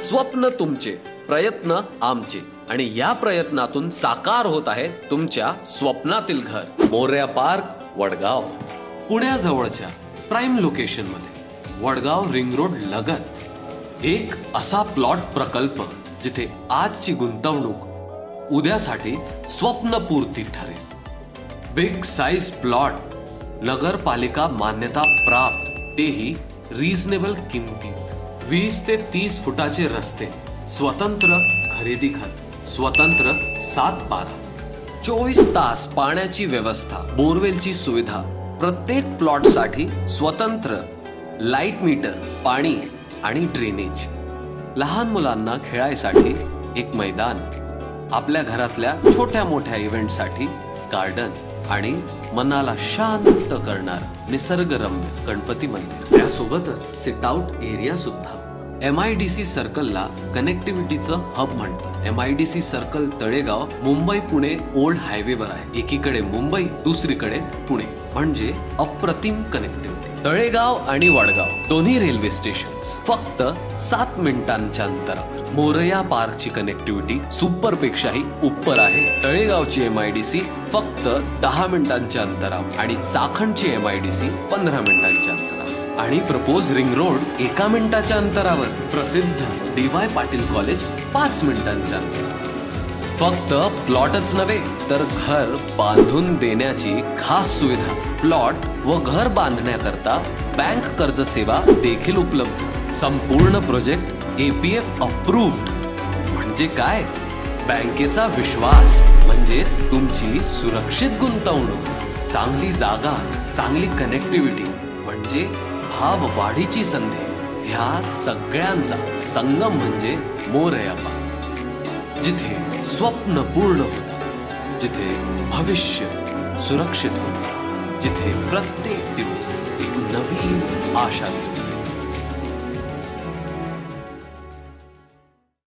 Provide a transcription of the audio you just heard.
स्वप्न तुमचे, प्रयत्न आमचे, आणि या प्रयत्नातून साकार होत आहे तुमच्या स्वप्नातील घर. मोरया पार्क, वडगाव. पुण्याजवळच्या प्राइम लोकेशन मध्ये, वडगाव रिंग रोड लगत एक असा प्लॉट प्रकल्प जिथे आजची गुंतवणूक उद्यासाठी स्वप्नपूर्ती ठरेल. बिग साइज प्लॉट, नगरपालिका मान्यता प्राप्त, तेही रिझनेबल किमतीत. 20 ते 30 फुटाचे रस्ते, स्वतंत्र खरेदी खत, स्वतंत्र 7-12, 24 तास पाण्याची व्यवस्था, बोरवेलची सुविधा, प्रत्येक प्लॉट साठी स्वतंत्र लाईट मीटर, पाणी आणि ड्रेनेज. लहान मुलांना खेळायसाठी एक मैदान, आपल्या घरातल्या छोट्या मोठ्या इव्हेंटसाठी गार्डन आणि मनाला शांत करणार निसर्गरम्य गणपती मंदिर. त्यासोबतच सिट आउट एरिया सुद्धा. MIDC सर्कलला कनेक्टिव्हिटीचं हब म्हणतात. MIDC circle Talegaon Mumbai Pune old हायवेवर आहे. एकीकडे मुंबई, दुसरीकडे पुणे, म्हणजे अप्रतिम कनेक्टिव्हिटी. तळेगाव आणि वडगाव दोन्ही रेल्वे स्टेशन फक्त 7 मिनिटांच्या अंतरावर. मोरया पार्कची कनेक्टिव्हिटी सुपर पेक्षाही उप्पर आहे. तळेगावची MIDC फक्त 10 मिनिटांच्या अंतरावर आणि चाखंडची MIDC 15 मिनिटांच्या अंतरावर. आणि प्रपोज रिंग रोड 1 मिनिटाच्या अंतरावर. प्रसिद्ध DY पाटील कॉलेज 5 मिनिटांच्या अंतरावर. फक्त प्लॉटच नव्हे तर घर बांधून देण्याची खास सुविधा. प्लॉट व घर बांधण्याकरता बँक कर्ज सेवा देखील उपलब्ध. संपूर्ण प्रोजेक्ट APF अप्रूव्ड. म्हणजे काय? बँकेचा विश्वास म्हणजे तुमची सुरक्षित गुंतवणूक. चांगली जागा, चांगली कनेक्टिव्हिटी म्हणजे भाव वाढीची संधी. ह्या सगळ्यांचा संगम म्हणजे मोरया पार्क, जिथे स्वप्न पूर्ण होतात, जिथे भविष्य सुरक्षित होतं, जिथे प्रत्येक दिवस एक नवीन आशा